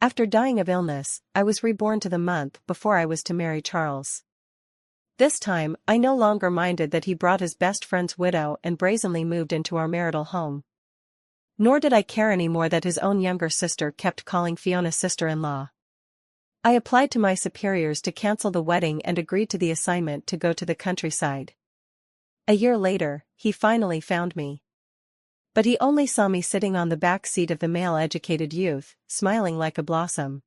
After dying of illness, I was reborn to the month before I was to marry Charles. This time, I no longer minded that he brought his best friend's widow and brazenly moved into our marital home. Nor did I care any more that his own younger sister kept calling Fiona sister-in-law. I applied to my superiors to cancel the wedding and agreed to the assignment to go to the countryside. A year later, he finally found me. But he only saw me sitting on the back seat of the male-educated youth, smiling like a blossom.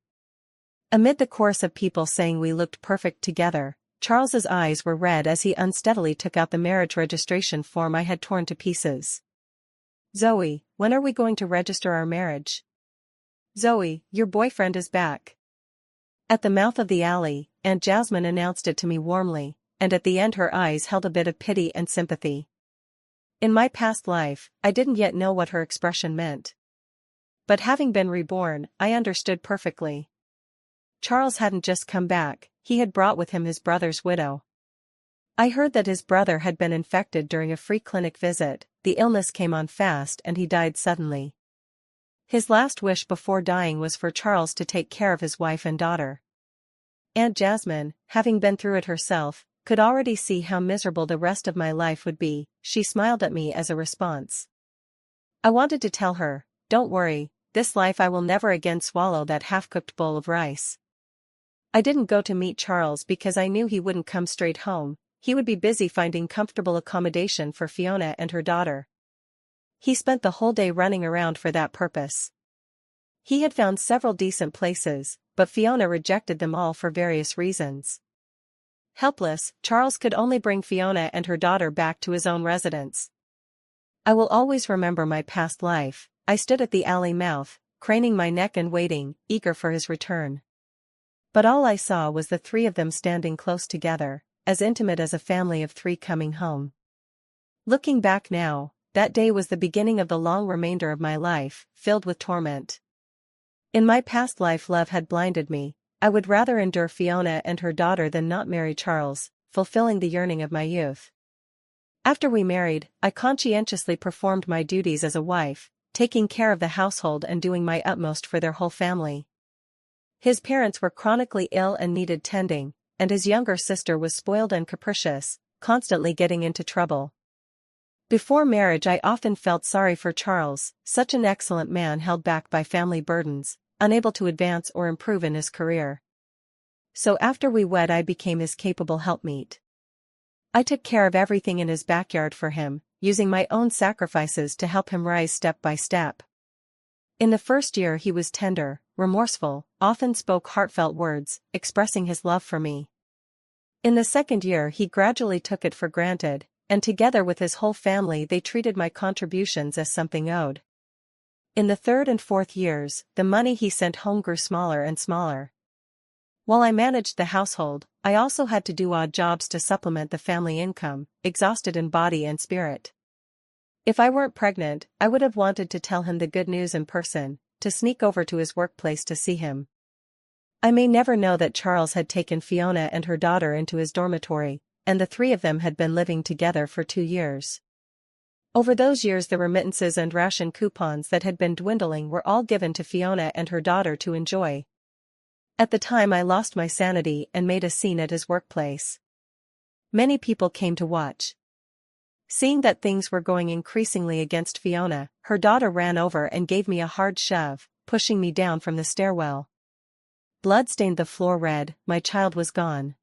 Amid the chorus of people saying we looked perfect together, Charles's eyes were red as he unsteadily took out the marriage registration form I had torn to pieces. "Zoe, when are we going to register our marriage?" "Zoe, your boyfriend is back." At the mouth of the alley, Aunt Jasmine announced it to me warmly, and at the end her eyes held a bit of pity and sympathy. In my past life, I didn't yet know what her expression meant. But having been reborn, I understood perfectly. Charles hadn't just come back, he had brought with him his brother's widow. I heard that his brother had been infected during a free clinic visit, the illness came on fast and he died suddenly. His last wish before dying was for Charles to take care of his wife and daughter. Aunt Jasmine, having been through it herself, could already see how miserable the rest of my life would be. She smiled at me as a response. I wanted to tell her, "Don't worry, this life I will never again swallow that half-cooked bowl of rice." I didn't go to meet Charles because I knew he wouldn't come straight home, he would be busy finding comfortable accommodation for Fiona and her daughter. He spent the whole day running around for that purpose. He had found several decent places, but Fiona rejected them all for various reasons. Helpless, Charles could only bring Fiona and her daughter back to his own residence. I will always remember my past life. I stood at the alley mouth, craning my neck and waiting, eager for his return. But all I saw was the three of them standing close together, as intimate as a family of three coming home. Looking back now, that day was the beginning of the long remainder of my life, filled with torment. In my past life love had blinded me. I would rather endure Fiona and her daughter than not marry Charles, fulfilling the yearning of my youth. After we married, I conscientiously performed my duties as a wife, taking care of the household and doing my utmost for their whole family. His parents were chronically ill and needed tending, and his younger sister was spoiled and capricious, constantly getting into trouble. Before marriage I often felt sorry for Charles, such an excellent man held back by family burdens, unable to advance or improve in his career. So after we wed I became his capable helpmeet. I took care of everything in his backyard for him, using my own sacrifices to help him rise step by step. In the first year he was tender, remorseful, often spoke heartfelt words, expressing his love for me. In the second year he gradually took it for granted, and together with his whole family they treated my contributions as something owed. In the third and fourth years, the money he sent home grew smaller and smaller. While I managed the household, I also had to do odd jobs to supplement the family income, exhausted in body and spirit. If I weren't pregnant, I would have wanted to tell him the good news in person, to sneak over to his workplace to see him. I may never know that Charles had taken Fiona and her daughter into his dormitory, and the three of them had been living together for 2 years. Over those years the remittances and ration coupons that had been dwindling were all given to Fiona and her daughter to enjoy. At the time I lost my sanity and made a scene at his workplace. Many people came to watch. Seeing that things were going increasingly against Fiona, her daughter ran over and gave me a hard shove, pushing me down from the stairwell. Blood stained the floor red, my child was gone.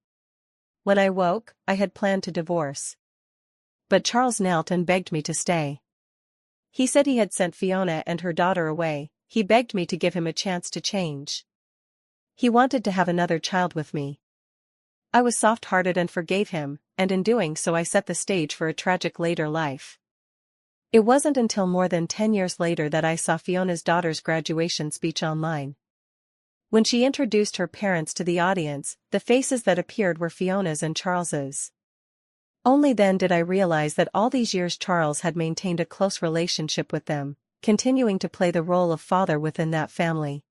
When I woke, I had planned to divorce. But Charles knelt and begged me to stay. He said he had sent Fiona and her daughter away, he begged me to give him a chance to change. He wanted to have another child with me. I was soft-hearted and forgave him, and in doing so I set the stage for a tragic later life. It wasn't until more than 10 years later that I saw Fiona's daughter's graduation speech online. When she introduced her parents to the audience, the faces that appeared were Fiona's and Charles's. Only then did I realize that all these years Charles had maintained a close relationship with them, continuing to play the role of father within that family.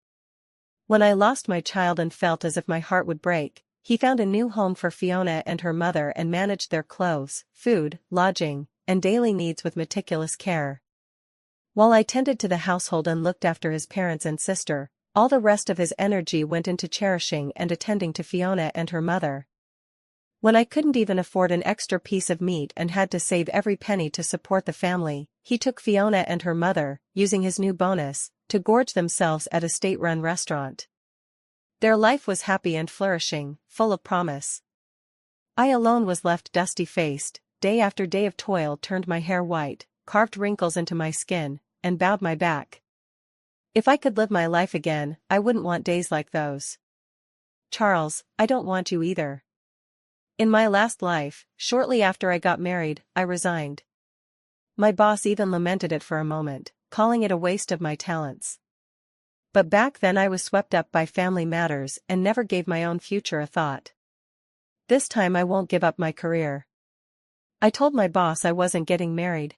When I lost my child and felt as if my heart would break, he found a new home for Fiona and her mother and managed their clothes, food, lodging, and daily needs with meticulous care. While I tended to the household and looked after his parents and sister, All the rest of his energy went into cherishing and attending to Fiona and her mother. When I couldn't even afford an extra piece of meat and had to save every penny to support the family, he took Fiona and her mother, using his new bonus, to gorge themselves at a state-run restaurant. Their life was happy and flourishing, full of promise. I alone was left dusty-faced. Day after day of toil turned my hair white, carved wrinkles into my skin, and bowed my back. If I could live my life again, I wouldn't want days like those. Charles, I don't want you either. In my last life, shortly after I got married, I resigned. My boss even lamented it for a moment, calling it a waste of my talents. But back then I was swept up by family matters and never gave my own future a thought. This time I won't give up my career. I told my boss I wasn't getting married.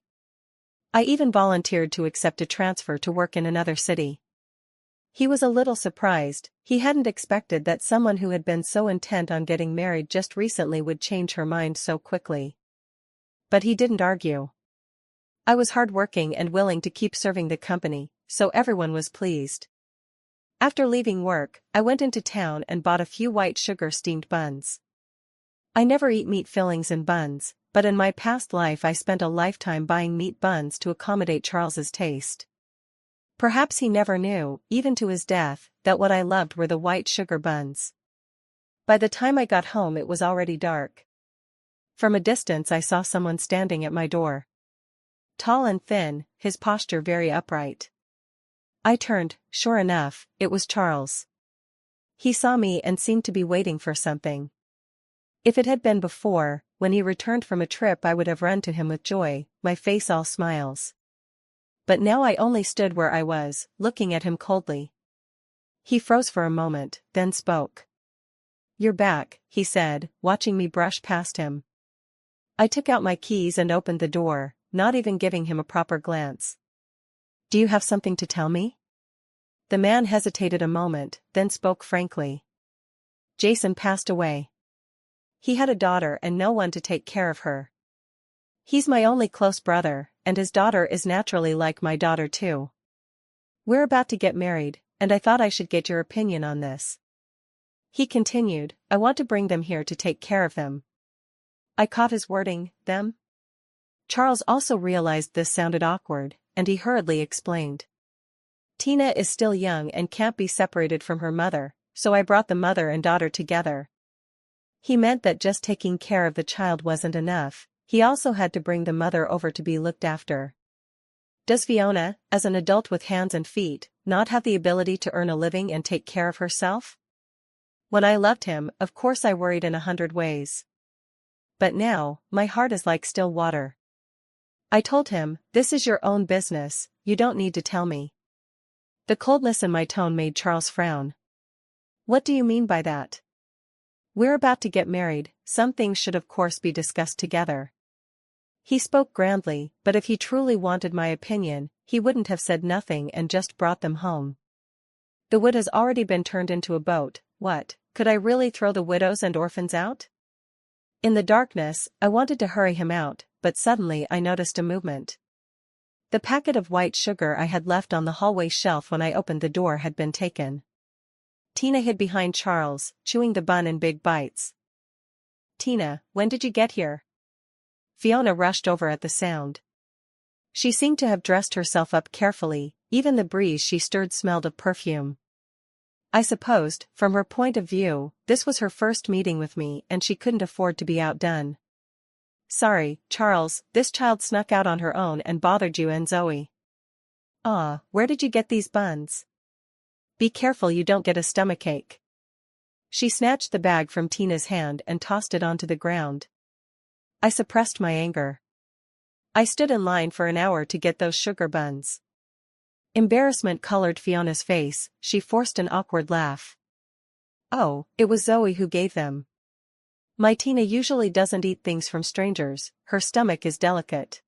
I even volunteered to accept a transfer to work in another city. He was a little surprised. He hadn't expected that someone who had been so intent on getting married just recently would change her mind so quickly. But he didn't argue. I was hardworking and willing to keep serving the company, so everyone was pleased. After leaving work, I went into town and bought a few white sugar steamed buns. I never eat meat fillings in buns, but in my past life I spent a lifetime buying meat buns to accommodate Charles's taste. Perhaps he never knew, even to his death, that what I loved were the white sugar buns. By the time I got home it was already dark. From a distance I saw someone standing at my door. Tall and thin, his posture very upright. I turned. Sure enough, it was Charles. He saw me and seemed to be waiting for something. If it had been before, when he returned from a trip, I would have run to him with joy, my face all smiles. But now I only stood where I was, looking at him coldly. He froze for a moment, then spoke. "You're back," he said, watching me brush past him. I took out my keys and opened the door, not even giving him a proper glance. "Do you have something to tell me?" The man hesitated a moment, then spoke frankly. "Jason passed away. He had a daughter and no one to take care of her. He's my only close brother, and his daughter is naturally like my daughter too. We're about to get married, and I thought I should get your opinion on this." He continued, "I want to bring them here to take care of them." I caught his wording, them. Charles also realized this sounded awkward, and he hurriedly explained. "Tina is still young and can't be separated from her mother, so I brought the mother and daughter together." He meant that just taking care of the child wasn't enough, he also had to bring the mother over to be looked after. Does Fiona, as an adult with hands and feet, not have the ability to earn a living and take care of herself? When I loved him, of course I worried in 100 ways. But now, my heart is like still water. I told him, "This is your own business, you don't need to tell me." The coldness in my tone made Charles frown. "What do you mean by that?" "We're about to get married, some things should of course be discussed together." He spoke grandly, but if he truly wanted my opinion, he wouldn't have said nothing and just brought them home. The wood has already been turned into a boat. What, could I really throw the widows and orphans out? In the darkness, I wanted to hurry him out, but suddenly I noticed a movement. The packet of white sugar I had left on the hallway shelf when I opened the door had been taken. Tina hid behind Charles, chewing the bun in big bites. "Tina, when did you get here?" Fiona rushed over at the sound. She seemed to have dressed herself up carefully, even the breeze she stirred smelled of perfume. I supposed, from her point of view, this was her first meeting with me and she couldn't afford to be outdone. "Sorry, Charles, this child snuck out on her own and bothered you and Zoe." "Ah, where did you get these buns? Be careful you don't get a stomachache." She snatched the bag from Tina's hand and tossed it onto the ground. I suppressed my anger. I stood in line for an hour to get those sugar buns. Embarrassment colored Fiona's face, she forced an awkward laugh. "Oh, it was Zoe who gave them. My Tina usually doesn't eat things from strangers, her stomach is delicate.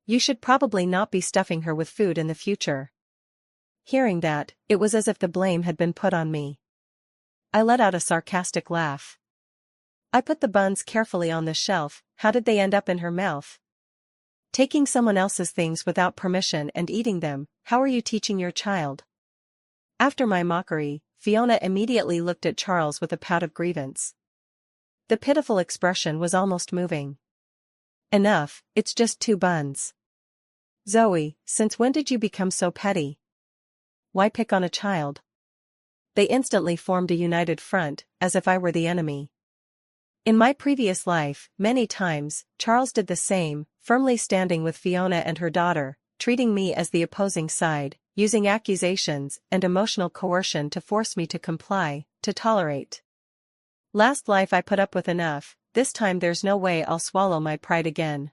You should probably not be stuffing her with food in the future." Hearing that, it was as if the blame had been put on me. I let out a sarcastic laugh. "I put the buns carefully on the shelf, how did they end up in her mouth? Taking someone else's things without permission and eating them, how are you teaching your child?" After my mockery, Fiona immediately looked at Charles with a pout of grievance. The pitiful expression was almost moving. Enough, it's just 2 buns. Zoe, since when did you become so petty? Why pick on a child? They instantly formed a united front, as if I were the enemy. In my previous life, many times, Charles did the same, firmly standing with Fiona and her daughter, treating me as the opposing side, using accusations and emotional coercion to force me to comply, to tolerate. Last life I put up with enough, this time there's no way I'll swallow my pride again.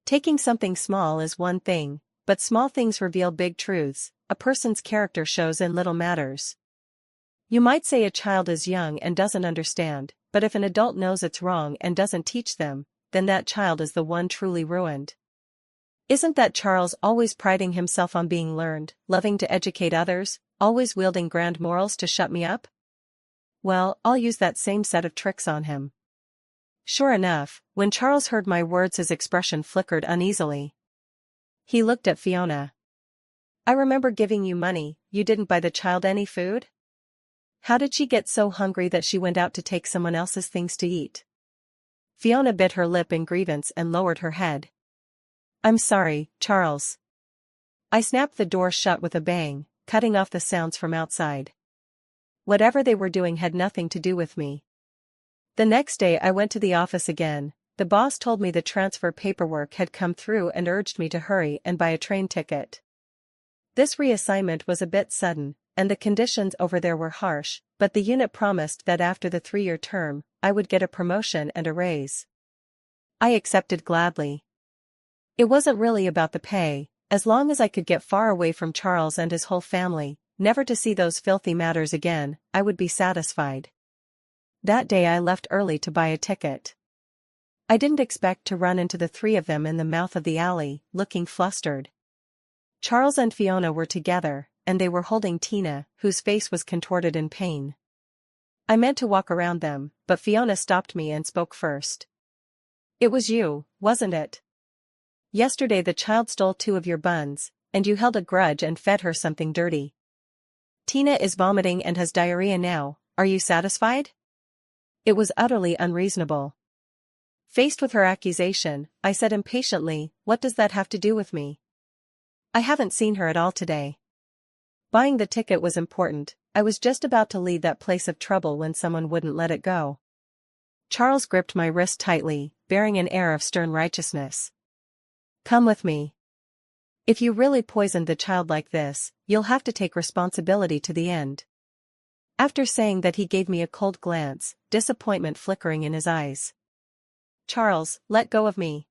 Taking something small is one thing, but small things reveal big truths. A person's character shows in little matters. You might say a child is young and doesn't understand, but if an adult knows it's wrong and doesn't teach them, then that child is the one truly ruined. Isn't that Charles always priding himself on being learned, loving to educate others, always wielding grand morals to shut me up? Well, I'll use that same set of tricks on him. Sure enough, when Charles heard my words his expression flickered uneasily. He looked at Fiona. I remember giving you money, you didn't buy the child any food? How did she get so hungry that she went out to take someone else's things to eat? Fiona bit her lip in grievance and lowered her head. I'm sorry, Charles. I snapped the door shut with a bang, cutting off the sounds from outside. Whatever they were doing had nothing to do with me. The next day I went to the office again. The boss told me the transfer paperwork had come through and urged me to hurry and buy a train ticket. This reassignment was a bit sudden, and the conditions over there were harsh, but the unit promised that after the 3-year term, I would get a promotion and a raise. I accepted gladly. It wasn't really about the pay, as long as I could get far away from Charles and his whole family, never to see those filthy matters again, I would be satisfied. That day I left early to buy a ticket. I didn't expect to run into the 3 of them in the mouth of the alley, looking flustered. Charles and Fiona were together, and they were holding Tina, whose face was contorted in pain. I meant to walk around them, but Fiona stopped me and spoke first. It was you, wasn't it? Yesterday the child stole 2 of your buns, and you held a grudge and fed her something dirty. Tina is vomiting and has diarrhea now, are you satisfied? It was utterly unreasonable. Faced with her accusation, I said impatiently, what does that have to do with me? I haven't seen her at all today. Buying the ticket was important, I was just about to leave that place of trouble when someone wouldn't let it go. Charles gripped my wrist tightly, bearing an air of stern righteousness. Come with me. If you really poisoned the child like this, you'll have to take responsibility to the end. After saying that he gave me a cold glance, disappointment flickering in his eyes. Charles, let go of me.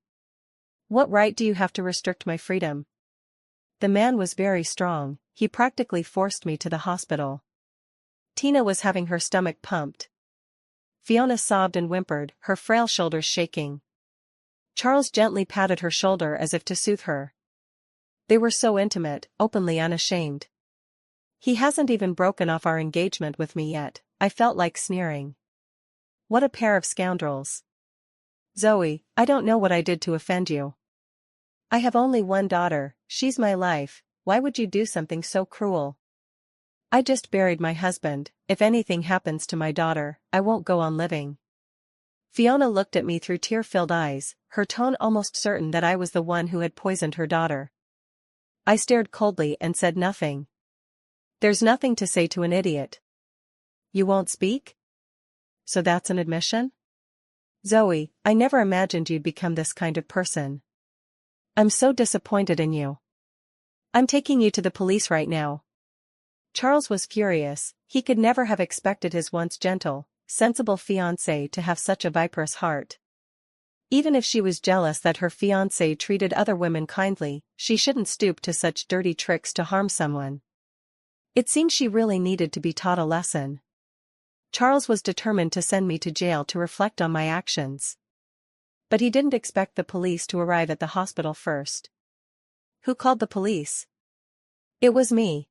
What right do you have to restrict my freedom? The man was very strong, he practically forced me to the hospital. Tina was having her stomach pumped. Fiona sobbed and whimpered, her frail shoulders shaking. Charles gently patted her shoulder as if to soothe her. They were so intimate, openly unashamed. He hasn't even broken off our engagement with me yet, I felt like sneering. What a pair of scoundrels. Zoe, I don't know what I did to offend you. I have only one daughter, she's my life, why would you do something so cruel? I just buried my husband, if anything happens to my daughter, I won't go on living. Fiona looked at me through tear-filled eyes, her tone almost certain that I was the one who had poisoned her daughter. I stared coldly and said nothing. There's nothing to say to an idiot. You won't speak? So that's an admission? Zoe, I never imagined you'd become this kind of person. I'm so disappointed in you. I'm taking you to the police right now. Charles was furious, he could never have expected his once gentle, sensible fiancée to have such a viperous heart. Even if she was jealous that her fiancé treated other women kindly, she shouldn't stoop to such dirty tricks to harm someone. It seemed she really needed to be taught a lesson. Charles was determined to send me to jail to reflect on my actions. But he didn't expect the police to arrive at the hospital first. Who called the police? It was me.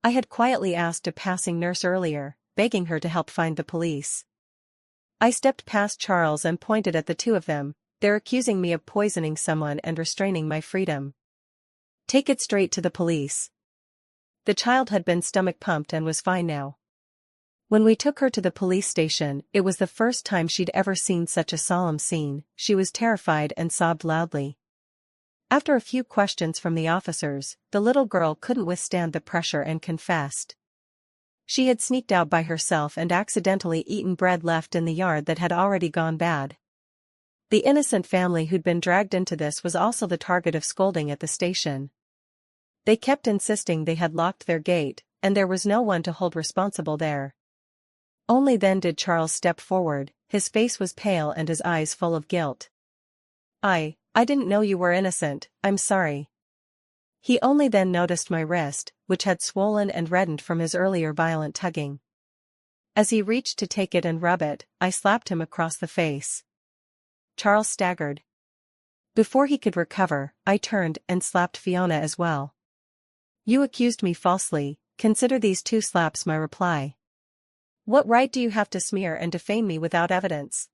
I had quietly asked a passing nurse earlier, begging her to help find the police. I stepped past Charles and pointed at the 2 of them, they're accusing me of poisoning someone and restraining my freedom. Take it straight to the police. The child had been stomach pumped and was fine now. When we took her to the police station, it was the first time she'd ever seen such a solemn scene. She was terrified and sobbed loudly. After a few questions from the officers, the little girl couldn't withstand the pressure and confessed. She had sneaked out by herself and accidentally eaten bread left in the yard that had already gone bad. The innocent family who'd been dragged into this was also the target of scolding at the station. They kept insisting they had locked their gate, and there was no one to hold responsible there. Only then did Charles step forward. His face was pale and his eyes full of guilt. I didn't know you were innocent, I'm sorry. He only then noticed my wrist, which had swollen and reddened from his earlier violent tugging. As he reached to take it and rub it, I slapped him across the face. Charles staggered. Before he could recover, I turned and slapped Fiona as well. You accused me falsely, consider these 2 slaps my reply. What right do you have to smear and defame me without evidence?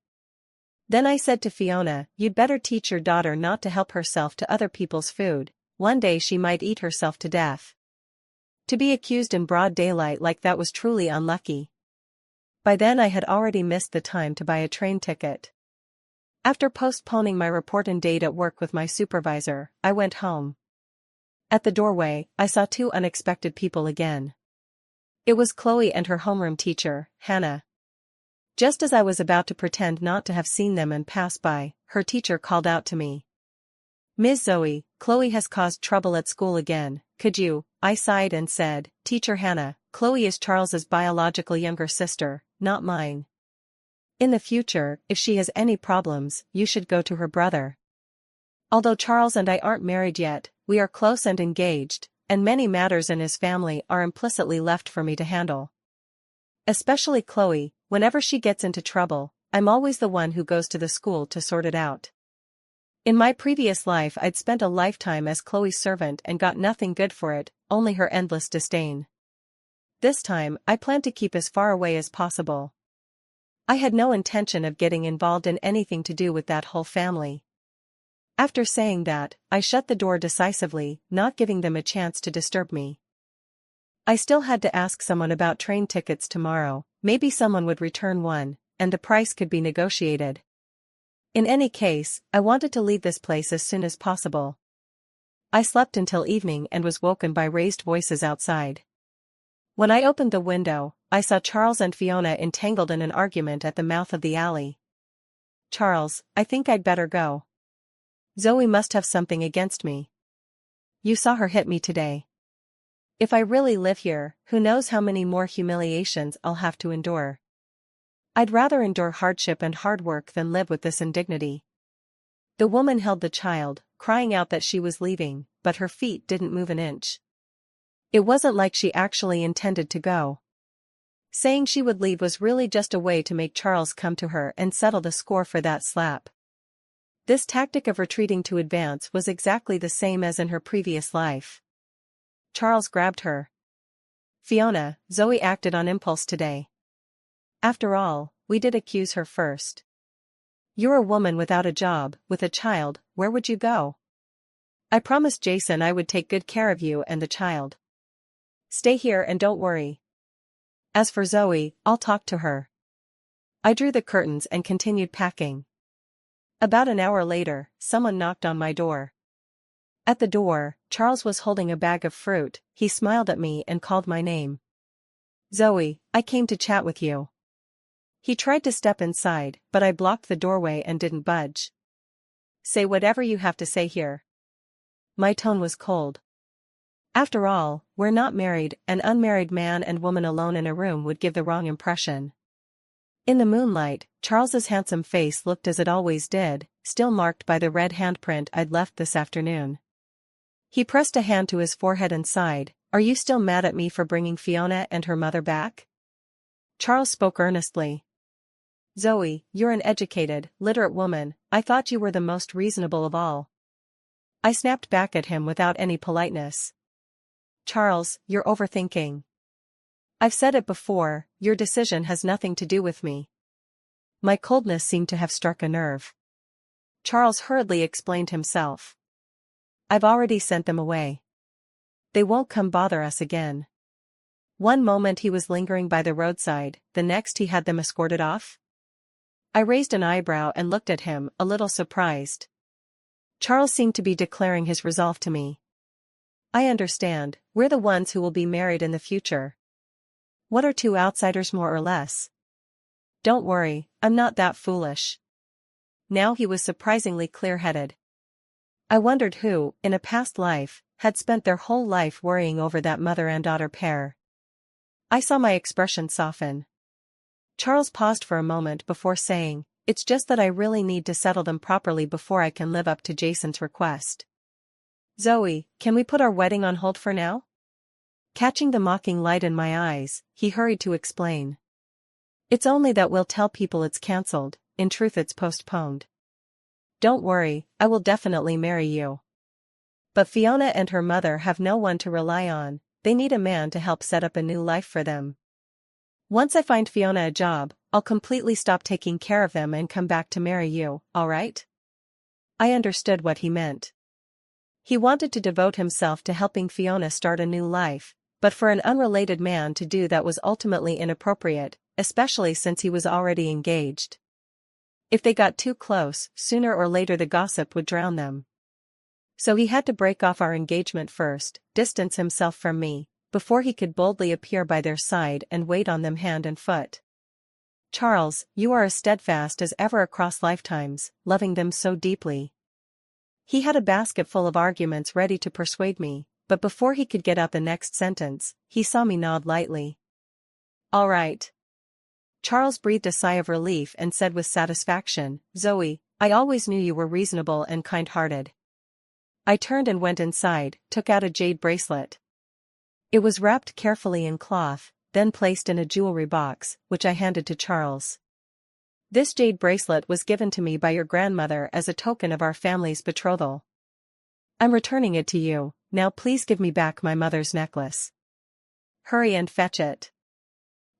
Then I said to Fiona, you'd better teach your daughter not to help herself to other people's food, one day she might eat herself to death. To be accused in broad daylight like that was truly unlucky. By then I had already missed the time to buy a train ticket. After postponing my report-in date at work with my supervisor, I went home. At the doorway, I saw 2 unexpected people again. It was Chloe and her homeroom teacher, Hannah. Just as I was about to pretend not to have seen them and pass by, her teacher called out to me. Ms. Zoe, Chloe has caused trouble at school again, could you? I sighed and said, Teacher Hannah, Chloe is Charles's biological younger sister, not mine. In the future, if she has any problems, you should go to her brother. Although Charles and I aren't married yet, we are close and engaged, and many matters in his family are implicitly left for me to handle. Especially Chloe, whenever she gets into trouble, I'm always the one who goes to the school to sort it out. In my previous life I'd spent a lifetime as Chloe's servant and got nothing good for it, only her endless disdain. This time, I plan to keep as far away as possible. I had no intention of getting involved in anything to do with that whole family. After saying that, I shut the door decisively, not giving them a chance to disturb me. I still had to ask someone about train tickets tomorrow, maybe someone would return one, and the price could be negotiated. In any case, I wanted to leave this place as soon as possible. I slept until evening and was woken by raised voices outside. When I opened the window, I saw Charles and Fiona entangled in an argument at the mouth of the alley. Charles, I think I'd better go. Zoe must have something against me. You saw her hit me today. If I really live here, who knows how many more humiliations I'll have to endure. I'd rather endure hardship and hard work than live with this indignity. The woman held the child, crying out that she was leaving, but her feet didn't move an inch. It wasn't like she actually intended to go. Saying she would leave was really just a way to make Charles come to her and settle the score for that slap. This tactic of retreating to advance was exactly the same as in her previous life. Charles grabbed her. Fiona, Zoe acted on impulse today. After all, we did accuse her first. You're a woman without a job, with a child, where would you go? I promised Jason I would take good care of you and the child. Stay here and don't worry. As for Zoe, I'll talk to her. I drew the curtains and continued packing. About an hour later, someone knocked on my door. At the door, Charles was holding a bag of fruit. He smiled at me and called my name. Zoe, I came to chat with you. He tried to step inside, but I blocked the doorway and didn't budge. Say whatever you have to say here. My tone was cold. After all, we're not married. An unmarried man and woman alone in a room would give the wrong impression. In the moonlight, Charles's handsome face looked as it always did, still marked by the red handprint I'd left this afternoon. He pressed a hand to his forehead and sighed. Are you still mad at me for bringing Fiona and her mother back? Charles spoke earnestly. Zoe, you're an educated, literate woman. I thought you were the most reasonable of all. I snapped back at him without any politeness. Charles, you're overthinking. I've said it before, your decision has nothing to do with me. My coldness seemed to have struck a nerve. Charles hurriedly explained himself. I've already sent them away. They won't come bother us again. One moment he was lingering by the roadside, the next he had them escorted off? I raised an eyebrow and looked at him, a little surprised. Charles seemed to be declaring his resolve to me. I understand, we're the ones who will be married in the future. What are two outsiders more or less? Don't worry, I'm not that foolish. Now he was surprisingly clear-headed. I wondered who, in a past life, had spent their whole life worrying over that mother and daughter pair. I saw my expression soften. Charles paused for a moment before saying, "It's just that I really need to settle them properly before I can live up to Jason's request." "Zoe, can we put our wedding on hold for now?" Catching the mocking light in my eyes, he hurried to explain. "It's only that we'll tell people it's cancelled, in truth it's postponed. Don't worry, I will definitely marry you. But Fiona and her mother have no one to rely on, they need a man to help set up a new life for them. Once I find Fiona a job, I'll completely stop taking care of them and come back to marry you, alright?" I understood what he meant. He wanted to devote himself to helping Fiona start a new life, but for an unrelated man to do that was ultimately inappropriate, especially since he was already engaged. If they got too close, sooner or later the gossip would drown them. So he had to break off our engagement first, distance himself from me, before he could boldly appear by their side and wait on them hand and foot. "Charles, you are as steadfast as ever across lifetimes, loving them so deeply." He had a basket full of arguments ready to persuade me, but before he could get out the next sentence, he saw me nod lightly. "All right." Charles breathed a sigh of relief and said with satisfaction, "Zoe, I always knew you were reasonable and kind-hearted." I turned and went inside, took out a jade bracelet. It was wrapped carefully in cloth, then placed in a jewelry box, which I handed to Charles. "This jade bracelet was given to me by your grandmother as a token of our family's betrothal. I'm returning it to you, now please give me back my mother's necklace." "Hurry and fetch it."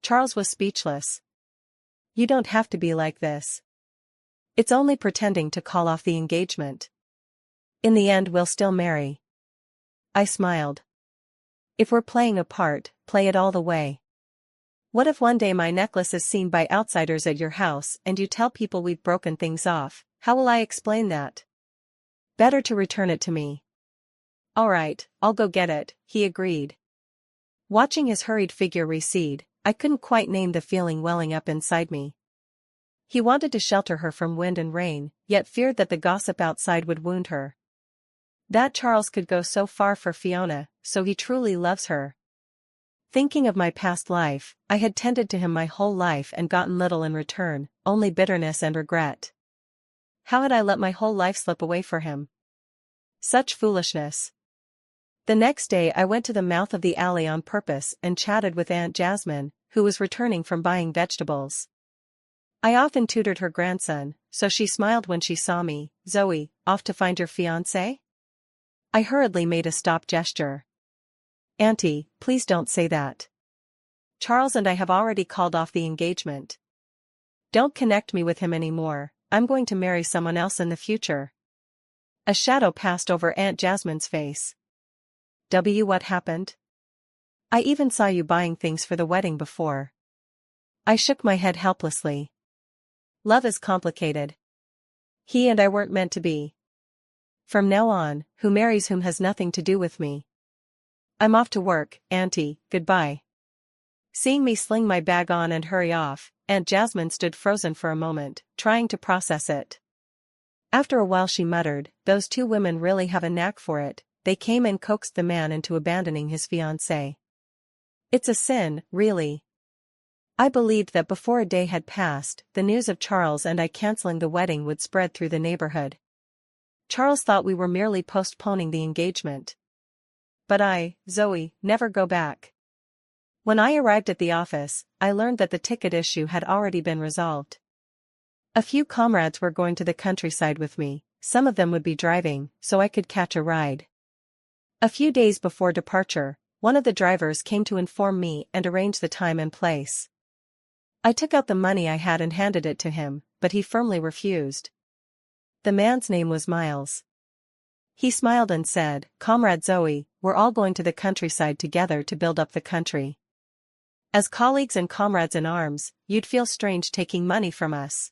Charles was speechless. "You don't have to be like this. It's only pretending to call off the engagement. In the end we'll still marry." I smiled. "If we're playing a part, play it all the way. What if one day my necklace is seen by outsiders at your house and you tell people we've broken things off? How will I explain that? Better to return it to me." "All right, I'll go get it," he agreed. Watching his hurried figure recede, I couldn't quite name the feeling welling up inside me. He wanted to shelter her from wind and rain, yet feared that the gossip outside would wound her. That Charles could go so far for Fiona, so he truly loves her. Thinking of my past life, I had tended to him my whole life and gotten little in return, only bitterness and regret. How had I let my whole life slip away for him? Such foolishness. The next day I went to the mouth of the alley on purpose and chatted with Aunt Jasmine, who was returning from buying vegetables. I often tutored her grandson, so she smiled when she saw me. "Zoe, off to find your fiancé?" I hurriedly made a stop gesture. "Auntie, please don't say that. Charles and I have already called off the engagement. Don't connect me with him anymore, I'm going to marry someone else in the future." A shadow passed over Aunt Jasmine's face. What happened? I even saw you buying things for the wedding before." I shook my head helplessly. Love is complicated. He and I weren't meant to be. From now on, who marries whom has nothing to do with me. I'm off to work, Auntie, goodbye. Seeing me sling my bag on and hurry off, Aunt Jasmine stood frozen for a moment, trying to process it. After a while she muttered, "Those two women really have a knack for it, they came and coaxed the man into abandoning his fiancée. It's a sin, really." I believed that before a day had passed, the news of Charles and I cancelling the wedding would spread through the neighborhood. Charles thought we were merely postponing the engagement. But I, Zoe, never go back. When I arrived at the office, I learned that the ticket issue had already been resolved. A few comrades were going to the countryside with me, some of them would be driving, so I could catch a ride. A few days before departure, one of the drivers came to inform me and arrange the time and place. I took out the money I had and handed it to him, but he firmly refused. The man's name was Miles. He smiled and said, "Comrade Zoe, we're all going to the countryside together to build up the country. As colleagues and comrades in arms, you'd feel strange taking money from us."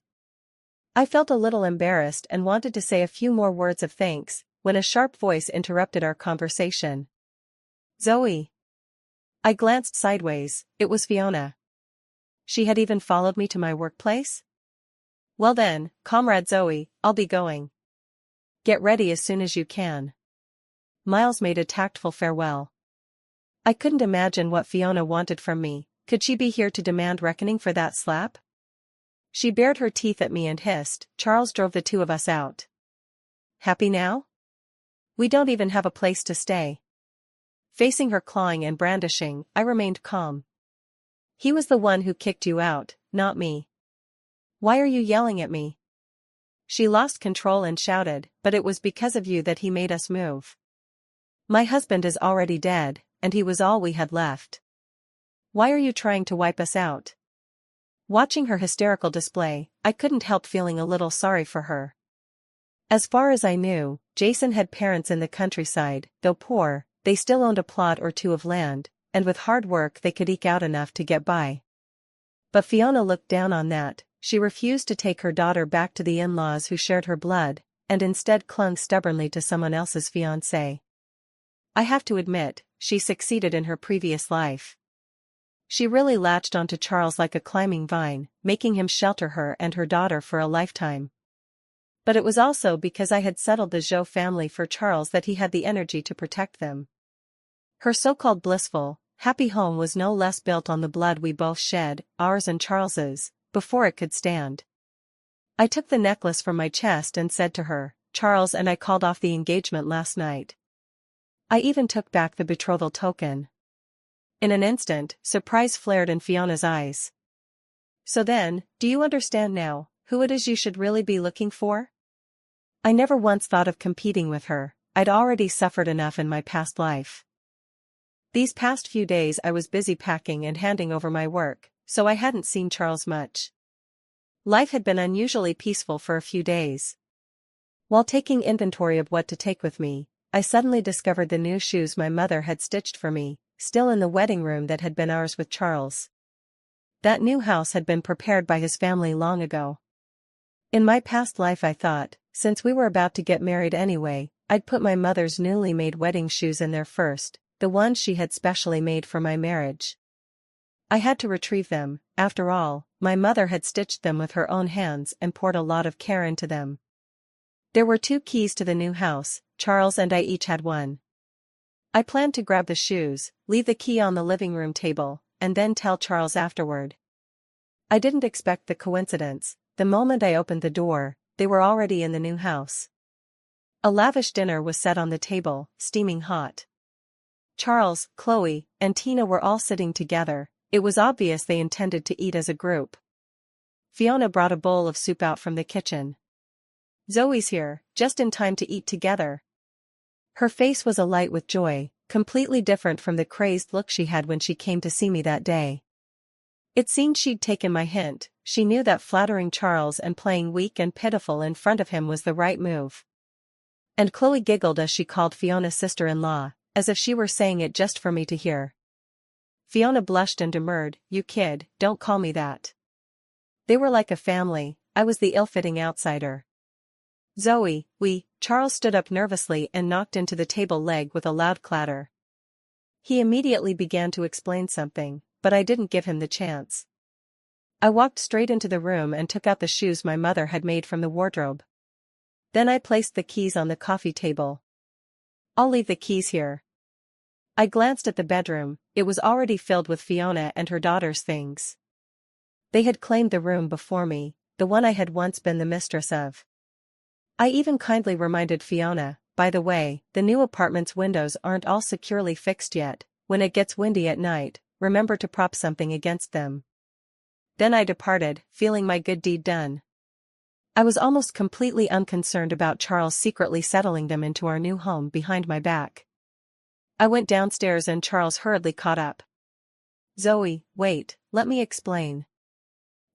I felt a little embarrassed and wanted to say a few more words of thanks, when a sharp voice interrupted our conversation. "Zoe." I glanced sideways. It was Fiona. She had even followed me to my workplace? "Well then, Comrade Zoe, I'll be going. Get ready as soon as you can." Miles made a tactful farewell. I couldn't imagine what Fiona wanted from me. Could she be here to demand reckoning for that slap? She bared her teeth at me and hissed. Charles drove the two of us out. "Happy now? We don't even have a place to stay." Facing her clawing and brandishing, I remained calm. "He was the one who kicked you out, not me. Why are you yelling at me?" She lost control and shouted, "But it was because of you that he made us move. My husband is already dead, and he was all we had left. Why are you trying to wipe us out?" Watching her hysterical display, I couldn't help feeling a little sorry for her. As far as I knew, Jason had parents in the countryside. Though poor, they still owned a plot or two of land, and with hard work they could eke out enough to get by. But Fiona looked down on that. She refused to take her daughter back to the in-laws who shared her blood, and instead clung stubbornly to someone else's fiancé. I have to admit, she succeeded in her previous life. She really latched onto Charles like a climbing vine, making him shelter her and her daughter for a lifetime. But it was also because I had settled the Zhou family for Charles that he had the energy to protect them. Her so-called blissful, happy home was no less built on the blood we both shed, ours and Charles's, before it could stand. I took the necklace from my chest and said to her, "Charles and I called off the engagement last night. I even took back the betrothal token." In an instant, surprise flared in Fiona's eyes. "So then, do you understand now who it is you should really be looking for?" I never once thought of competing with her. I'd already suffered enough in my past life. These past few days I was busy packing and handing over my work, so I hadn't seen Charles much. Life had been unusually peaceful for a few days. While taking inventory of what to take with me, I suddenly discovered the new shoes my mother had stitched for me, still in the wedding room that had been ours with Charles. That new house had been prepared by his family long ago. In my past life I thought, since we were about to get married anyway, I'd put my mother's newly made wedding shoes in there first, the ones she had specially made for my marriage. I had to retrieve them. After all, my mother had stitched them with her own hands and poured a lot of care into them. There were 2 keys to the new house. Charles and I each had one. I planned to grab the shoes, leave the key on the living room table, and then tell Charles afterward. I didn't expect the coincidence. The moment I opened the door, they were already in the new house. A lavish dinner was set on the table, steaming hot. Charles, Chloe, and Tina were all sitting together. It was obvious they intended to eat as a group. Fiona brought a bowl of soup out from the kitchen. "Zoe's here, just in time to eat together." Her face was alight with joy, completely different from the crazed look she had when she came to see me that day. It seemed she'd taken my hint. She knew that flattering Charles and playing weak and pitiful in front of him was the right move. And Chloe giggled as she called Fiona sister-in-law, as if she were saying it just for me to hear. Fiona blushed and demurred, "You kid, don't call me that." They were like a family. I was the ill-fitting outsider. "Zoe, Charles stood up nervously and knocked into the table leg with a loud clatter. He immediately began to explain something, but I didn't give him the chance. I walked straight into the room and took out the shoes my mother had made from the wardrobe. Then I placed the keys on the coffee table. "I'll leave the keys here." I glanced at the bedroom. It was already filled with Fiona and her daughter's things. They had claimed the room before me, the one I had once been the mistress of. I even kindly reminded Fiona, "By the way, the new apartment's windows aren't all securely fixed yet. When it gets windy at night, remember to prop something against them." Then I departed, feeling my good deed done. I was almost completely unconcerned about Charles secretly settling them into our new home behind my back. I went downstairs and Charles hurriedly caught up. "Zoe, wait, let me explain."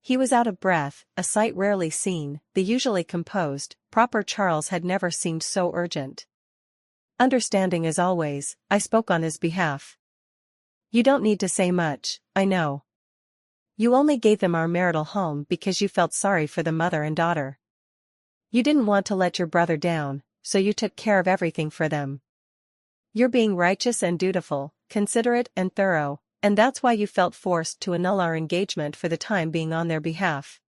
He was out of breath, a sight rarely seen. The usually composed, proper Charles had never seemed so urgent. Understanding as always, I spoke on his behalf. You don't need to say much, I know. You only gave them our marital home because you felt sorry for the mother and daughter. You didn't want to let your brother down, so you took care of everything for them. You're being righteous and dutiful, considerate and thorough, and that's why you felt forced to annul our engagement for the time being on their behalf.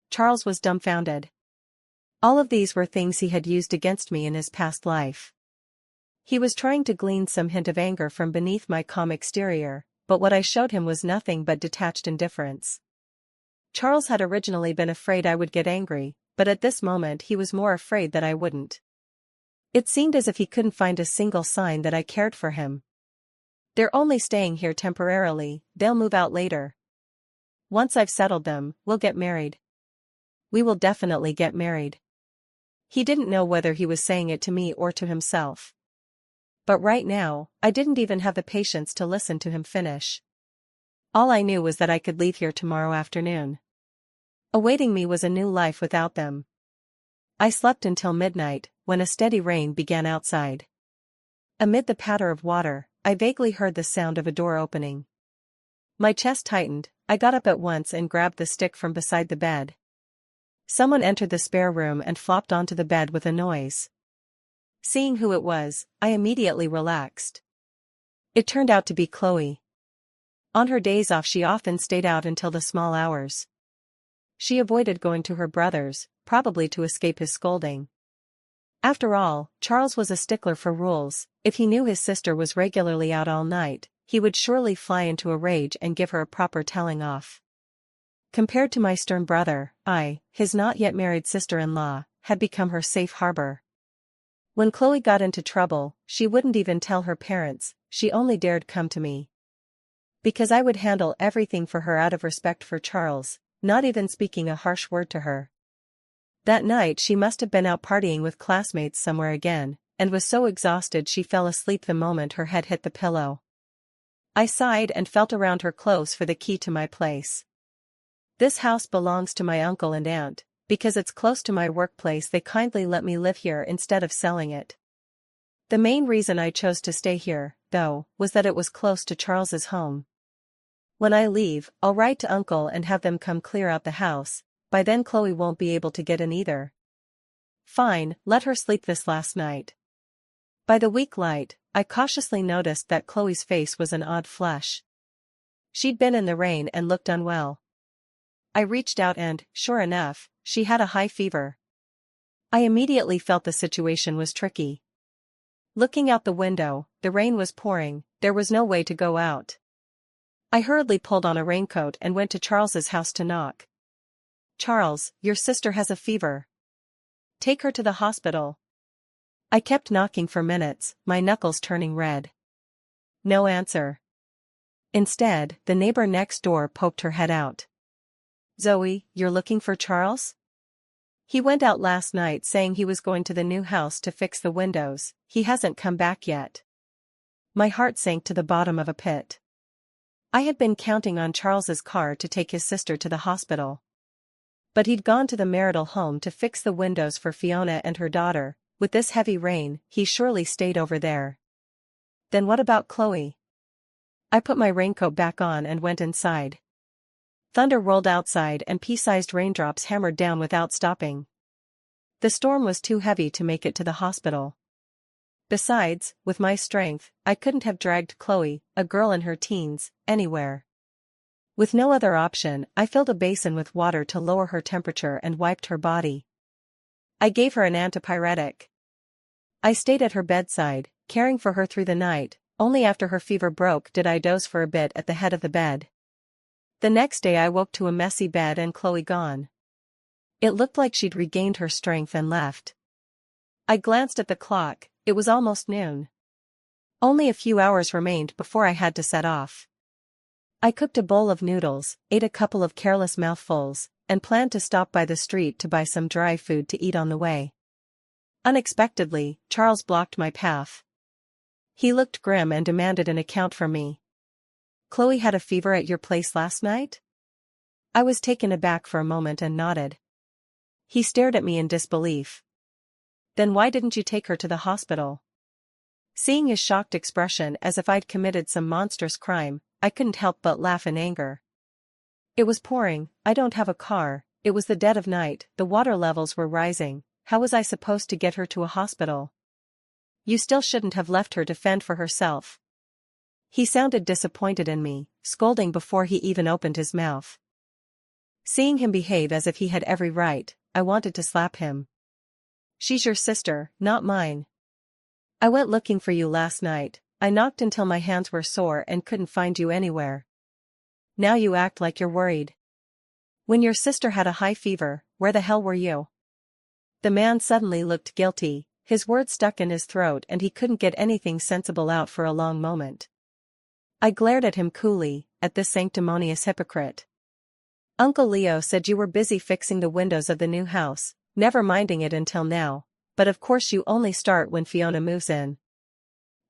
Charles was dumbfounded. All of these were things he had used against me in his past life. He was trying to glean some hint of anger from beneath my calm exterior, but what I showed him was nothing but detached indifference. Charles had originally been afraid I would get angry, but at this moment he was more afraid that I wouldn't. It seemed as if he couldn't find a single sign that I cared for him. They're only staying here temporarily, they'll move out later. Once I've settled them, we'll get married. We will definitely get married. He didn't know whether he was saying it to me or to himself. But right now, I didn't even have the patience to listen to him finish. All I knew was that I could leave here tomorrow afternoon. Awaiting me was a new life without them. I slept until midnight, when a steady rain began outside. Amid the patter of water, I vaguely heard the sound of a door opening. My chest tightened, I got up at once and grabbed the stick from beside the bed. Someone entered the spare room and flopped onto the bed with a noise. Seeing who it was, I immediately relaxed. It turned out to be Chloe. On her days off she often stayed out until the small hours. She avoided going to her brother's, probably to escape his scolding. After all, Charles was a stickler for rules. If he knew his sister was regularly out all night, he would surely fly into a rage and give her a proper telling off. Compared to my stern brother, I, his not yet married sister-in-law, had become her safe harbor. When Chloe got into trouble, she wouldn't even tell her parents, she only dared come to me. Because I would handle everything for her out of respect for Charles, not even speaking a harsh word to her. That night she must have been out partying with classmates somewhere again, and was so exhausted she fell asleep the moment her head hit the pillow. I sighed and felt around her clothes for the key to my place. This house belongs to my uncle and aunt. Because it's close to my workplace they kindly let me live here instead of selling it. The main reason I chose to stay here, though, was that it was close to Charles's home. When I leave, I'll write to Uncle and have them come clear out the house, by then Chloe won't be able to get in either. Fine, let her sleep this last night. By the weak light, I cautiously noticed that Chloe's face was an odd flush. She'd been in the rain and looked unwell. I reached out and, sure enough, she had a high fever. I immediately felt the situation was tricky. Looking out the window, the rain was pouring, there was no way to go out. I hurriedly pulled on a raincoat and went to Charles's house to knock. Charles, your sister has a fever. Take her to the hospital. I kept knocking for minutes, my knuckles turning red. No answer. Instead, the neighbor next door poked her head out. Zoe, you're looking for Charles? He went out last night saying he was going to the new house to fix the windows, he hasn't come back yet. My heart sank to the bottom of a pit. I had been counting on Charles's car to take his sister to the hospital. But he'd gone to the marital home to fix the windows for Fiona and her daughter. With this heavy rain, he surely stayed over there. Then what about Chloe? I put my raincoat back on and went inside. Thunder rolled outside and pea-sized raindrops hammered down without stopping. The storm was too heavy to make it to the hospital. Besides, with my strength, I couldn't have dragged Chloe, a girl in her teens, anywhere. With no other option, I filled a basin with water to lower her temperature and wiped her body. I gave her an antipyretic. I stayed at her bedside, caring for her through the night. Only after her fever broke did I doze for a bit at the head of the bed. The next day I woke to a messy bed and Chloe gone. It looked like she'd regained her strength and left. I glanced at the clock, it was almost noon. Only a few hours remained before I had to set off. I cooked a bowl of noodles, ate a couple of careless mouthfuls, and planned to stop by the street to buy some dry food to eat on the way. Unexpectedly, Charles blocked my path. He looked grim and demanded an account from me. Chloe had a fever at your place last night? I was taken aback for a moment and nodded. He stared at me in disbelief. Then why didn't you take her to the hospital? Seeing his shocked expression as if I'd committed some monstrous crime, I couldn't help but laugh in anger. It was pouring, I don't have a car, it was the dead of night, the water levels were rising, how was I supposed to get her to a hospital? You still shouldn't have left her to fend for herself. He sounded disappointed in me, scolding before he even opened his mouth. Seeing him behave as if he had every right, I wanted to slap him. She's your sister, not mine. I went looking for you last night, I knocked until my hands were sore and couldn't find you anywhere. Now you act like you're worried. When your sister had a high fever, where the hell were you? The man suddenly looked guilty, his words stuck in his throat and he couldn't get anything sensible out for a long moment. I glared at him coolly, at this sanctimonious hypocrite. Uncle Leo said you were busy fixing the windows of the new house, never minding it until now, but of course you only start when Fiona moves in.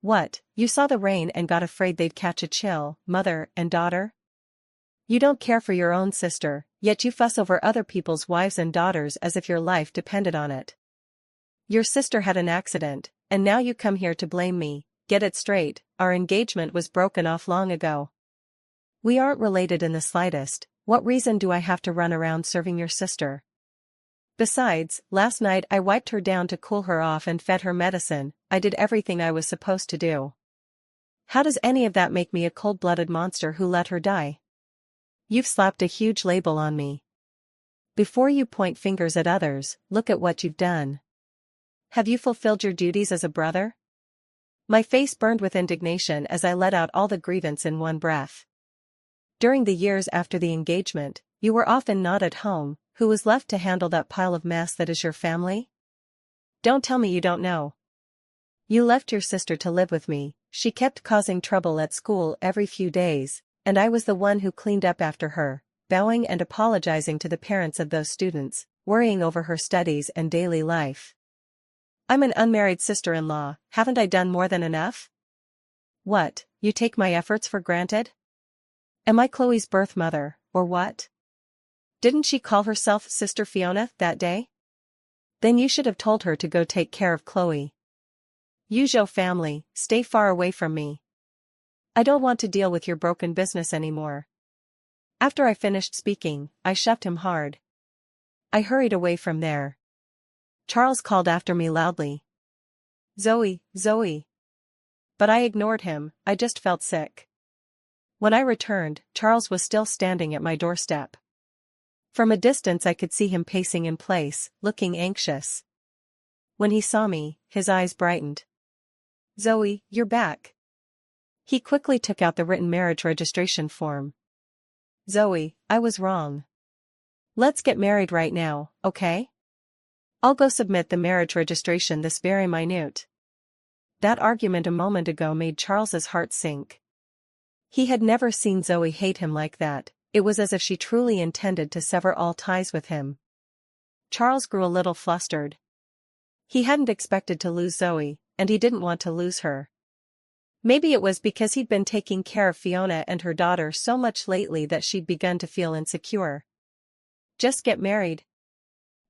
What, you saw the rain and got afraid they'd catch a chill, mother and daughter? You don't care for your own sister, yet you fuss over other people's wives and daughters as if your life depended on it. Your sister had an accident, and now you come here to blame me. Get it straight, our engagement was broken off long ago. We aren't related in the slightest, what reason do I have to run around serving your sister? Besides, last night I wiped her down to cool her off and fed her medicine, I did everything I was supposed to do. How does any of that make me a cold-blooded monster who let her die? You've slapped a huge label on me. Before you point fingers at others, look at what you've done. Have you fulfilled your duties as a brother? My face burned with indignation as I let out all the grievance in one breath. During the years after the engagement, you were often not at home. Who was left to handle that pile of mess that is your family? Don't tell me you don't know. You left your sister to live with me, she kept causing trouble at school every few days, and I was the one who cleaned up after her, bowing and apologizing to the parents of those students, worrying over her studies and daily life. I'm an unmarried sister-in-law, haven't I done more than enough? What, you take my efforts for granted? Am I Chloe's birth mother, or what? Didn't she call herself Sister Fiona that day? Then you should have told her to go take care of Chloe. Use your family, stay far away from me. I don't want to deal with your broken business anymore. After I finished speaking, I shoved him hard. I hurried away from there. Charles called after me loudly. Zoe, Zoe. But I ignored him, I just felt sick. When I returned, Charles was still standing at my doorstep. From a distance I could see him pacing in place, looking anxious. When he saw me, his eyes brightened. Zoe, you're back. He quickly took out the written marriage registration form. Zoe, I was wrong. Let's get married right now, okay? I'll go submit the marriage registration this very minute. That argument a moment ago made Charles's heart sink. He had never seen Zoe hate him like that. It was as if she truly intended to sever all ties with him. Charles grew a little flustered. He hadn't expected to lose Zoe, and he didn't want to lose her. Maybe it was because he'd been taking care of Fiona and her daughter so much lately that she'd begun to feel insecure. Just get married.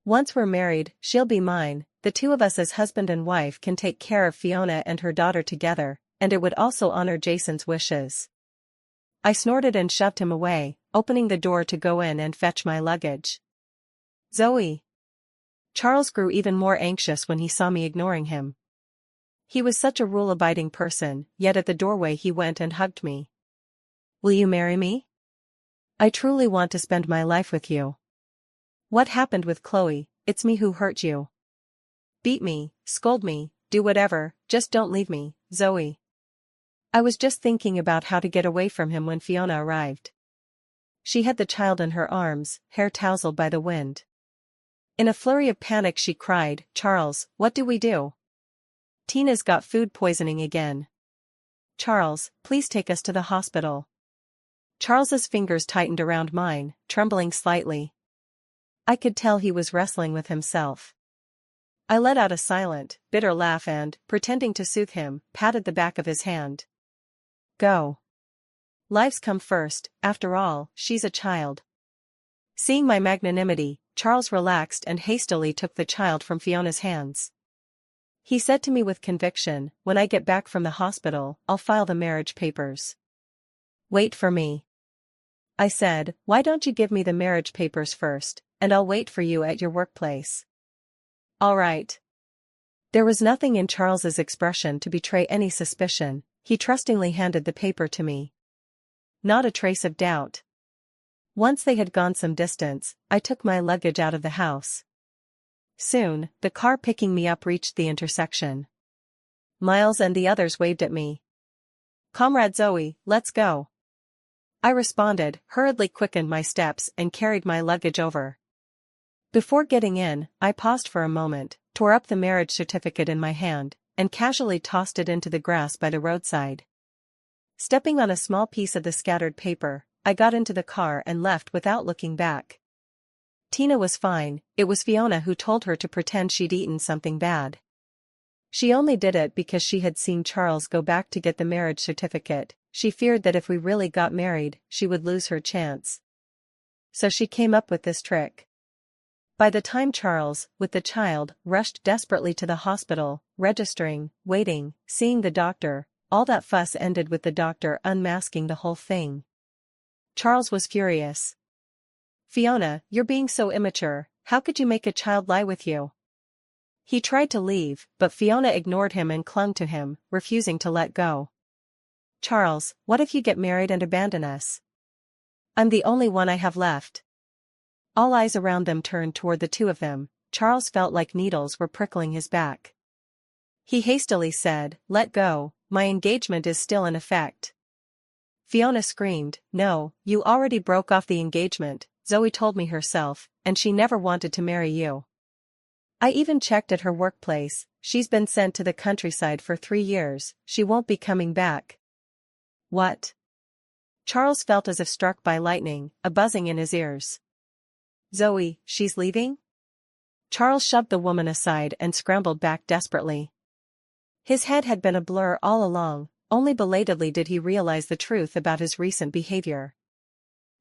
Once we're married, she'll be mine, the two of us as husband and wife can take care of Fiona and her daughter together, and it would also honor Jason's wishes. I snorted and shoved him away, opening the door to go in and fetch my luggage. Zoe. Charles grew even more anxious when he saw me ignoring him. He was such a rule-abiding person, yet at the doorway he went and hugged me. Will you marry me? I truly want to spend my life with you. What happened with Chloe? It's me who hurt you. Beat me, scold me, do whatever, just don't leave me, Zoe. I was just thinking about how to get away from him when Fiona arrived. She had the child in her arms, hair tousled by the wind. In a flurry of panic she cried, Charles, what do we do? Tina's got food poisoning again. Charles, please take us to the hospital. Charles's fingers tightened around mine, trembling slightly. I could tell he was wrestling with himself. I let out a silent, bitter laugh and, pretending to soothe him, patted the back of his hand. Go. Life's come first, after all, she's a child. Seeing my magnanimity, Charles relaxed and hastily took the child from Fiona's hands. He said to me with conviction, "When I get back from the hospital, I'll file the marriage papers." "Wait for me." I said, "Why don't you give me the marriage papers first, and I'll wait for you at your workplace." "All right." There was nothing in Charles's expression to betray any suspicion. He trustingly handed the paper to me. Not a trace of doubt. Once they had gone some distance, I took my luggage out of the house. Soon, the car picking me up reached the intersection. Miles and the others waved at me. "Comrade Zoe, let's go." I responded, hurriedly quickened my steps and carried my luggage over. Before getting in, I paused for a moment, tore up the marriage certificate in my hand, and casually tossed it into the grass by the roadside. Stepping on a small piece of the scattered paper, I got into the car and left without looking back. Tina was fine. It was Fiona who told her to pretend she'd eaten something bad. She only did it because she had seen Charles go back to get the marriage certificate. She feared that if we really got married, she would lose her chance. So she came up with this trick. By the time Charles, with the child, rushed desperately to the hospital, registering, waiting, seeing the doctor, all that fuss ended with the doctor unmasking the whole thing. Charles was furious. "Fiona, you're being so immature, how could you make a child lie with you?" He tried to leave, but Fiona ignored him and clung to him, refusing to let go. "Charles, what if you get married and abandon us? I'm the only one I have left." All eyes around them turned toward the two of them. Charles felt like needles were prickling his back. He hastily said, "Let go, my engagement is still in effect." Fiona screamed, "No, you already broke off the engagement, Zoe told me herself, and she never wanted to marry you. I even checked at her workplace, she's been sent to the countryside for 3 years, she won't be coming back." "What?" Charles felt as if struck by lightning, a buzzing in his ears. "Zoe, she's leaving?" Charles shoved the woman aside and scrambled back desperately. His head had been a blur all along, only belatedly did he realize the truth about his recent behavior.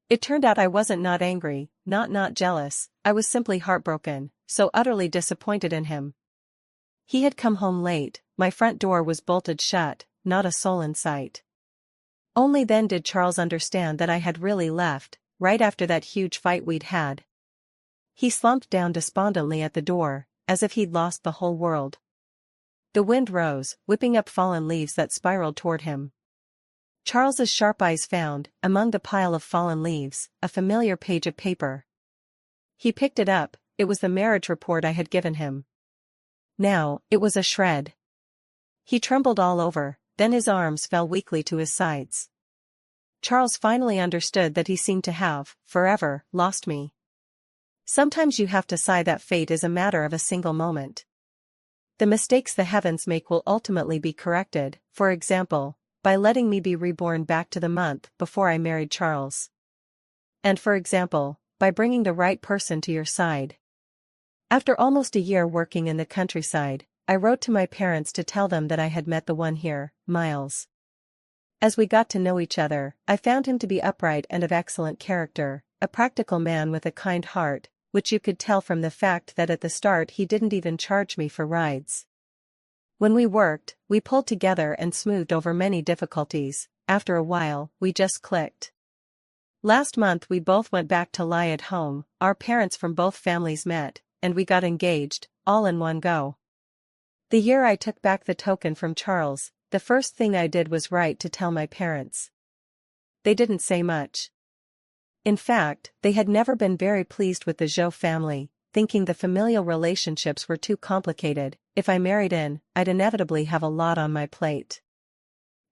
It turned out I wasn't not angry, not jealous, I was simply heartbroken, so utterly disappointed in him. He had come home late, my front door was bolted shut, not a soul in sight. Only then did Charles understand that I had really left, right after that huge fight we'd had. He slumped down despondently at the door, as if he'd lost the whole world. The wind rose, whipping up fallen leaves that spiraled toward him. Charles's sharp eyes found, among the pile of fallen leaves, a familiar page of paper. He picked it up, it was the marriage report I had given him. Now, it was a shred. He trembled all over, then his arms fell weakly to his sides. Charles finally understood that he seemed to have, forever, lost me. Sometimes you have to sigh that fate is a matter of a single moment. The mistakes the heavens make will ultimately be corrected, for example, by letting me be reborn back to the month before I married Charles. And for example, by bringing the right person to your side. After almost a year working in the countryside, I wrote to my parents to tell them that I had met the one here, Miles. As we got to know each other, I found him to be upright and of excellent character, a practical man with a kind heart, which you could tell from the fact that at the start he didn't even charge me for rides. When we worked, we pulled together and smoothed over many difficulties. After a while, we just clicked. Last month we both went back to lie at home, our parents from both families met, and we got engaged, all in one go. The year I took back the token from Charles, the first thing I did was write to tell my parents. They didn't say much. In fact, they had never been very pleased with the Zhou family, thinking the familial relationships were too complicated. If I married in, I'd inevitably have a lot on my plate.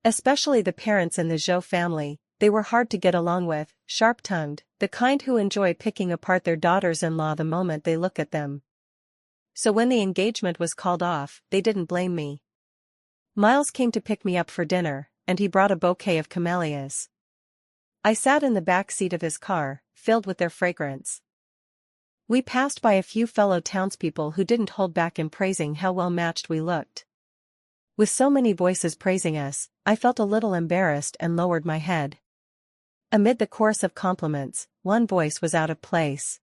Especially the parents in the Zhou family, they were hard to get along with, sharp-tongued, the kind who enjoy picking apart their daughters-in-law the moment they look at them. So when the engagement was called off, they didn't blame me. Miles came to pick me up for dinner, and he brought a bouquet of camellias. I sat in the back seat of his car, filled with their fragrance. We passed by a few fellow townspeople who didn't hold back in praising how well matched we looked. With so many voices praising us, I felt a little embarrassed and lowered my head. Amid the chorus of compliments, one voice was out of place.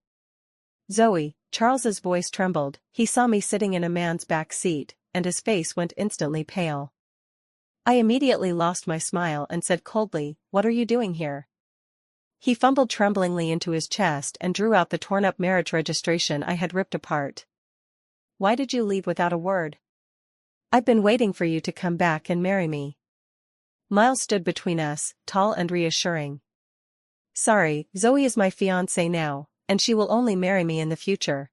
"Zoe," Charles's voice trembled, he saw me sitting in a man's back seat, and his face went instantly pale. I immediately lost my smile and said coldly, "What are you doing here?" He fumbled tremblingly into his chest and drew out the torn-up marriage registration I had ripped apart. "Why did you leave without a word? I've been waiting for you to come back and marry me." Miles stood between us, tall and reassuring. "Sorry, Zoe is my fiancée now, and she will only marry me in the future.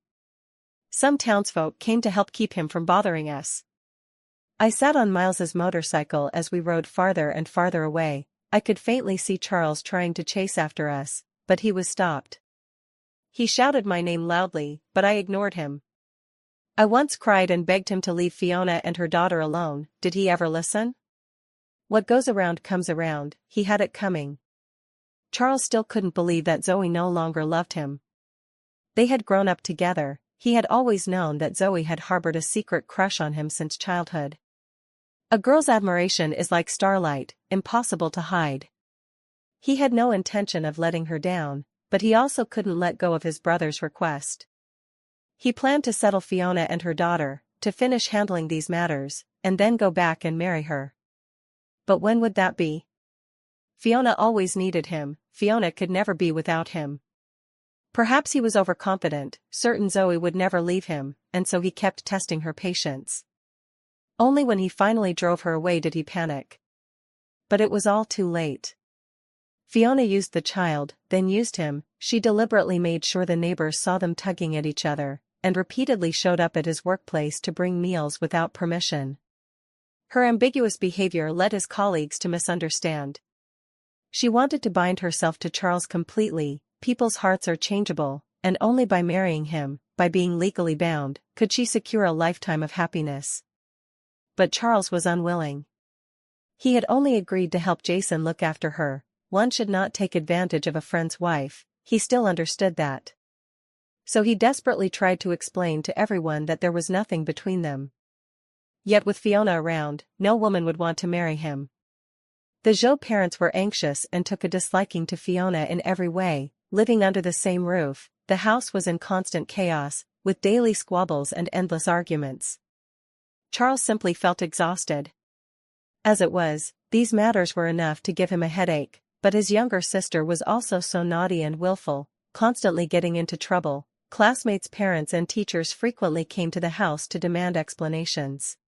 Some townsfolk came to help keep him from bothering us." I sat on Miles's motorcycle as we rode farther and farther away. I could faintly see Charles trying to chase after us, but he was stopped. He shouted my name loudly, but I ignored him. I once cried and begged him to leave Fiona and her daughter alone. Did he ever listen? What goes around comes around, he had it coming. Charles still couldn't believe that Zoe no longer loved him. They had grown up together. He had always known that Zoe had harbored a secret crush on him since childhood. A girl's admiration is like starlight, impossible to hide. He had no intention of letting her down, but he also couldn't let go of his brother's request. He planned to settle Fiona and her daughter, to finish handling these matters, and then go back and marry her. But when would that be? Fiona always needed him, Fiona could never be without him. Perhaps he was overconfident, certain Zoe would never leave him, and so he kept testing her patience. Only when he finally drove her away did he panic. But it was all too late. Fiona used the child, then used him. She deliberately made sure the neighbors saw them tugging at each other, and repeatedly showed up at his workplace to bring meals without permission. Her ambiguous behavior led his colleagues to misunderstand. She wanted to bind herself to Charles completely. People's hearts are changeable, and only by marrying him, by being legally bound, could she secure a lifetime of happiness. But Charles was unwilling. He had only agreed to help Jason look after her. One should not take advantage of a friend's wife, he still understood that. So he desperately tried to explain to everyone that there was nothing between them. Yet with Fiona around, no woman would want to marry him. The Zhou parents were anxious and took a disliking to Fiona in every way. Living under the same roof, the house was in constant chaos, with daily squabbles and endless arguments. Charles simply felt exhausted. As it was, these matters were enough to give him a headache, but his younger sister was also so naughty and willful, constantly getting into trouble. Classmates' parents and teachers frequently came to the house to demand explanations.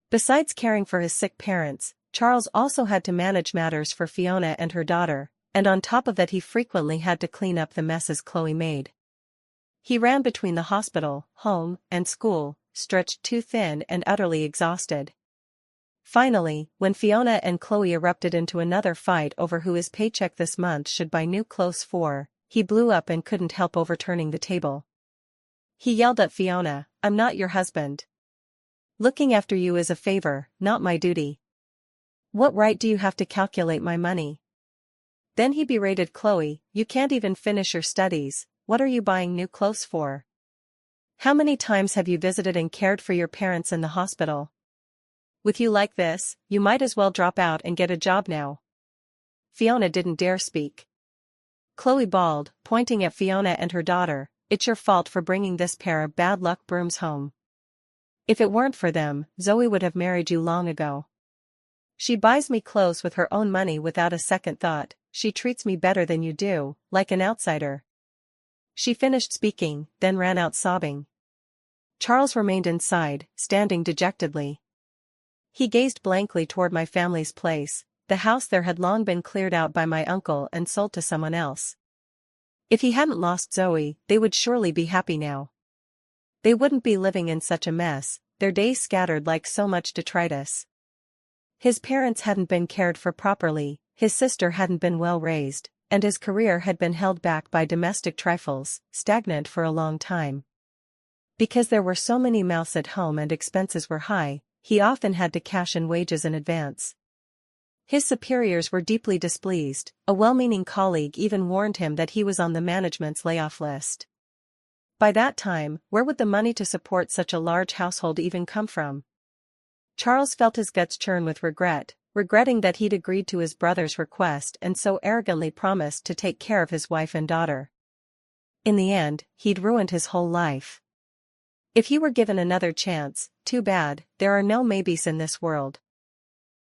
Besides caring for his sick parents, Charles also had to manage matters for Fiona and her daughter, and on top of that he frequently had to clean up the messes Chloe made. He ran between the hospital, home, and school, stretched too thin and utterly exhausted. Finally, when Fiona and Chloe erupted into another fight over who his paycheck this month should buy new clothes for, he blew up and couldn't help overturning the table. He yelled at Fiona, "I'm not your husband. Looking after you is a favor, not my duty. What right do you have to calculate my money?" Then he berated Chloe, "You can't even finish your studies, what are you buying new clothes for? How many times have you visited and cared for your parents in the hospital? With you like this, you might as well drop out and get a job now." Fiona didn't dare speak. Chloe bawled, pointing at Fiona and her daughter, "It's your fault for bringing this pair of bad luck brooms home. If it weren't for them, Zoe would have married you long ago. She buys me clothes with her own money without a second thought. She treats me better than you do, like an outsider." She finished speaking, then ran out sobbing. Charles remained inside, standing dejectedly. He gazed blankly toward my family's place. The house there had long been cleared out by my uncle and sold to someone else. If he hadn't lost Zoe, they would surely be happy now. They wouldn't be living in such a mess, their days scattered like so much detritus. His parents hadn't been cared for properly, his sister hadn't been well raised, and his career had been held back by domestic trifles, stagnant for a long time. Because there were so many mouths at home and expenses were high, he often had to cash in wages in advance. His superiors were deeply displeased. A well-meaning colleague even warned him that he was on the management's layoff list. By that time, where would the money to support such a large household even come from? Charles felt his guts churn with regret, regretting that he'd agreed to his brother's request and so arrogantly promised to take care of his wife and daughter. In the end, he'd ruined his whole life. If he were given another chance, too bad, there are no maybes in this world.